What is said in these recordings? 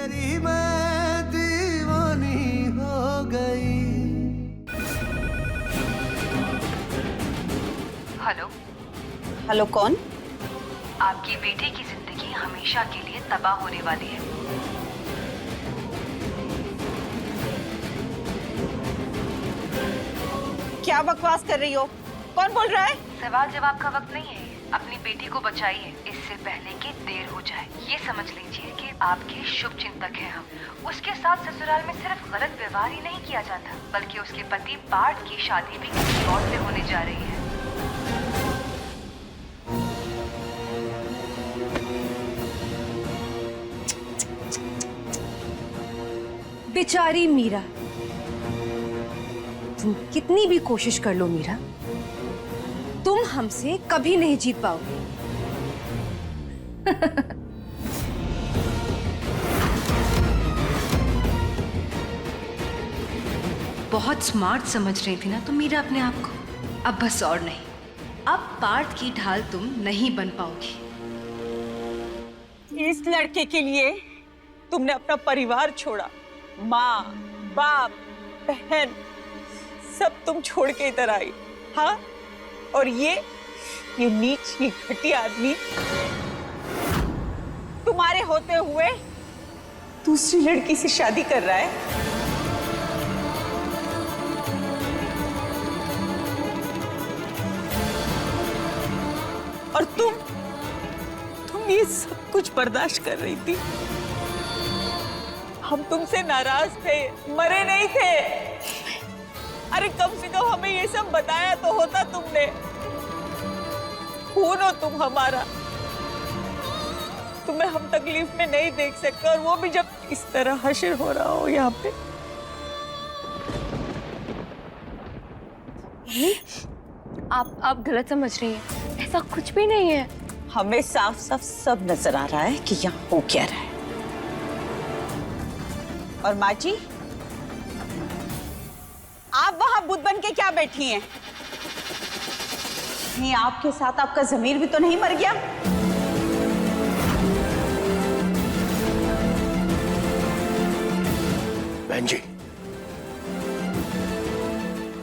तेरी मैं दीवानी हो गई। हेलो। हेलो, कौन? आपकी बेटी की जिंदगी हमेशा के लिए तबाह होने वाली है। क्या बकवास कर रही हो? कौन बोल रहा है? सवाल जवाब का वक्त नहीं है, अपनी बेटी को बचाइए इससे पहले कि देर हो जाए। ये समझ लीजिए कि आपके शुभ चिंतक हैं हम। उसके साथ ससुराल में सिर्फ गलत व्यवहार ही नहीं किया जाता, बल्कि उसके पति पार्थ की शादी भी किसी और से होने जा रही है। बेचारी मीरा, तुम कितनी भी कोशिश कर लो मीरा, तुम हमसे कभी नहीं जीत पाओगे। बहुत स्मार्ट समझ रही थी ना तुम मीरा अपने आप को, अब बस और नहीं, अब पार्थ की ढाल तुम नहीं बन पाओगी। इस लड़के के लिए तुमने अपना परिवार छोड़ा, माँ, बाप, बहन, सब तुम छोड़ के इधर आई, हाँ? और ये नीच, ये घटिया आदमी तुम्हारे होते हुए दूसरी लड़की से शादी कर रहा है। और तुम ये सब कुछ बर्दाश्त कर रही थी। हम तुमसे नाराज थे, मरे नहीं थे। अरे कम से कम हमें ये सब बताया तो होता तुमने। खून हो तुम हमारा, तुम्हें हम तकलीफ में नहीं देख सकते, और वो भी जब इस तरह हश्र हो रहा हो यहाँ पे। आप गलत समझ रही हैं, ऐसा कुछ भी नहीं है। हमें साफ साफ सब नजर आ रहा है कि यहाँ हो क्या रहा है। और माँ जी, आप वहां बुद्ध बन के क्या बैठी हैं? नहीं, आपके साथ आपका जमीर भी तो नहीं मर गया? बहन जी,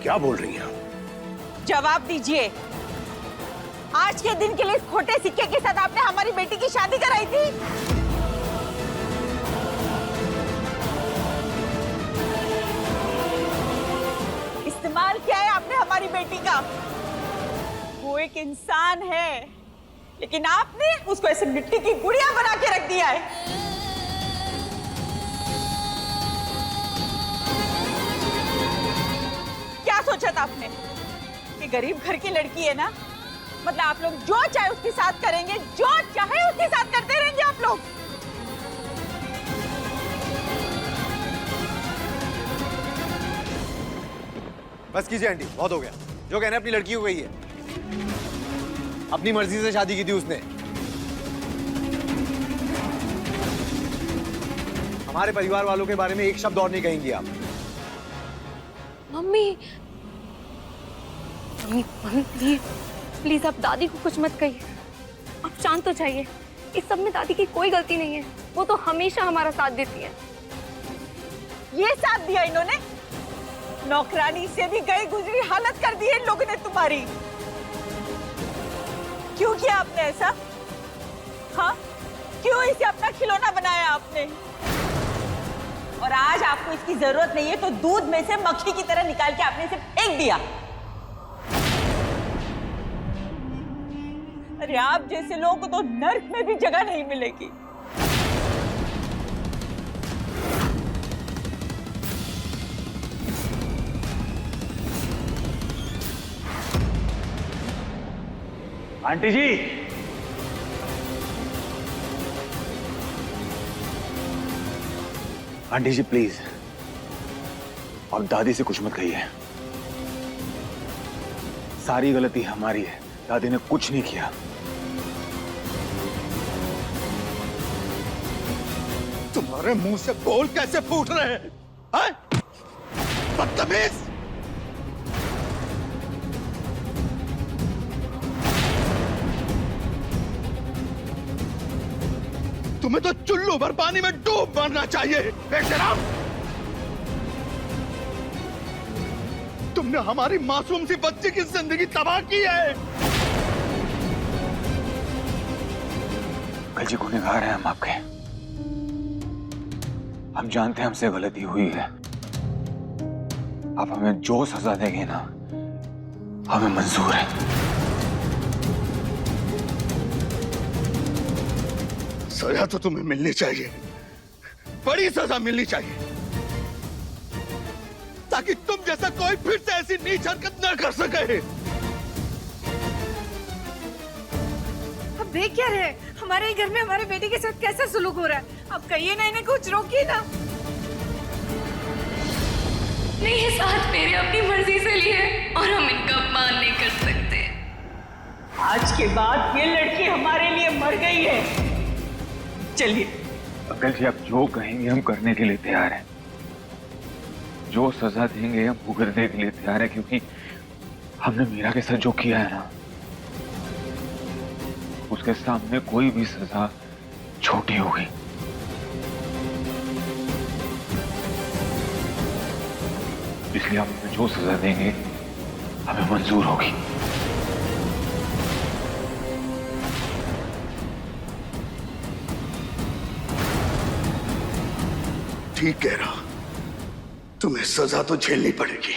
क्या बोल रही हैं आप? जवाब दीजिए। आज के दिन के लिए इस खोटे सिक्के के साथ आपने हमारी बेटी की शादी कराई थी। इस्तेमाल किया है आपने हमारी बेटी का। वो एक इंसान है, लेकिन आपने उसको ऐसे मिट्टी की गुड़िया बना के रख दिया है। क्या सोचा था आपने कि गरीब घर की लड़की है ना, मतलब आप लोग जो चाहे उसके साथ करेंगे, जो चाहे उसके साथ करते रहेंगे आप लोग। बस कीजिए आंटी, बहुत हो गया। जो कहने अपनी लड़की को गई है, अपनी मर्जी से शादी की थी उसने। हमारे परिवार वालों के बारे में एक शब्द और नहीं कहेंगी आप। मम्मी, मम्मी, मम्मी, प्लीज आप दादी को कुछ मत कहिए। आप शांत हो जाइए। इस सब में दादी की कोई गलती नहीं है, वो तो हमेशा हमारा साथ देती है। ये साथ दिया इन्होंने? नौकरानी से भी गई गुजरी हालत कर दी है इन लोगों ने तुम्हारी। क्यों किया आपने ऐसा? हाँ, क्यों इसे अपना खिलौना बनाया आपने? और आज आपको इसकी जरूरत नहीं है तो दूध में से मक्खी की तरह निकाल के आपने इसे फेंक दिया। अरे आप जैसे लोगों को तो नर्क में भी जगह नहीं मिलेगी। आंटी जी, आंटी जी प्लीज, और दादी से कुछ मत कहिए। सारी गलती हमारी है, दादी ने कुछ नहीं किया। तुम्हारे मुंह से बोल कैसे फूट रहे हैं? बदतमीज! तुम्हें तो चुल्लू भर पानी में डूब मरना चाहिए बेशरम। तुमने हमारी मासूम सी बच्ची की जिंदगी तबाह की है। अंकल जी गुनहगार हैं हम आपके। हम जानते हैं हमसे गलती हुई है। आप हमें जो सजा देंगे ना हमें मंजूर है। सजा तो तुम्हें मिलनी चाहिए, बड़ी सजा मिलनी चाहिए, ताकि तुम जैसा कोई फिर से ऐसी नीच हरकत न कर सके। अब देख क्या रहे, हमारे ही घर में हमारे बेटे के साथ कैसा सुलूक हो रहा है। अब कहिए ना, इन्हें कुछ रोकिए ना। नहीं, ये साथ मेरे अपनी मर्जी से लिए और हम इनका अपमान नहीं कर सकते। आज के बाद ये लड़की हमारे लिए मर गई है। चलिए। अंकल जी आप जो कहेंगे हम करने के लिए तैयार हैं। जो सजा देंगे हम भुगतने के लिए तैयार हैं, क्योंकि हमने मीरा के साथ जो किया है ना उसके सामने कोई भी सजा छोटी होगी। इसलिए आप हमें जो सजा देंगे हमें मंजूर होगी। ठीक कह रहा, तुम्हें सजा तो झेलनी पड़ेगी।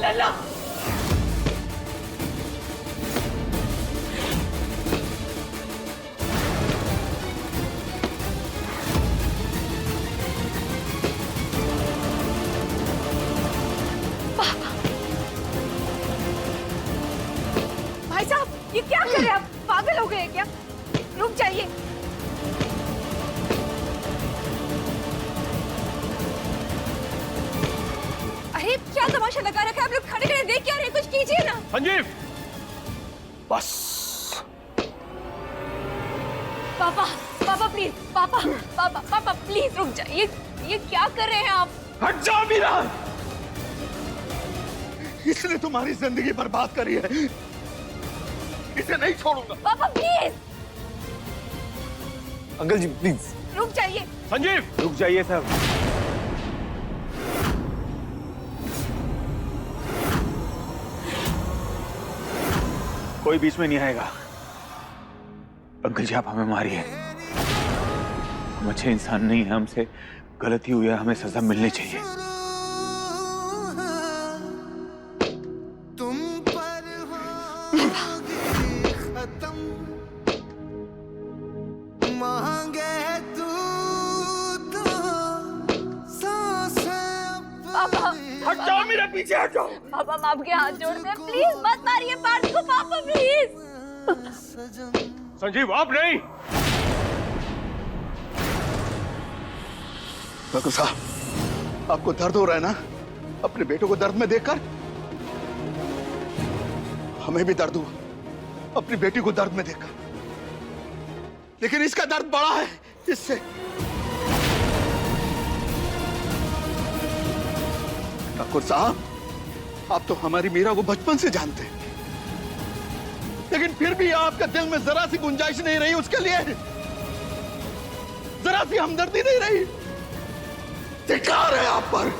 लल्ला, भाई साहब, ये क्या कर रहे हैं आप? पागल हो गए हैं क्या? रुक जाइए। अरे क्या तमाशा लगा रखा है आप लोग? खड़े खड़े देख क्या रहे हैं? कुछ कीजिए ना। संजीव बस। पापा, पापा प्लीज, पापा, पापा, पापा प्लीज रुक जाइए। ये क्या कर रहे हैं आप? हट जाओ मीरा, इसने तुम्हारी जिंदगी बर्बाद करी है, इसे नहीं छोड़ूंगा। पापा प्लीज अंकल जी प्लीज रुक जाइए। संजीव रुक जाइए सब। कोई बीच में नहीं आएगा। अंकल जी आप हमें मारिए, हम अच्छे इंसान नहीं हैं, हमसे गलती हुई है, हमें सजा मिलनी चाहिए। तुम पर होगी खत्म, मांगे तू तो सांसें पापा, हट जाओ मेरे पीछे, हट जाओ। पापा हम आपके हाथ जोड़ते हैं, प्लीज मत मारिए पार्थ को। पापा प्लीज। संजीव आप नहीं। डॉक्टर साहब, आपको दर्द हो रहा है ना अपने बेटों को दर्द में देखकर? हमें भी दर्द हुआ अपनी बेटी को दर्द में देखकर, लेकिन इसका दर्द बड़ा है इससे। ठाकुर साहब, आप तो हमारी मीरा को बचपन से जानते हैं, लेकिन फिर भी आपके दिल में जरा सी गुंजाइश नहीं रही उसके लिए, जरा सी हमदर्दी नहीं रही। धिक्कार है आप पर।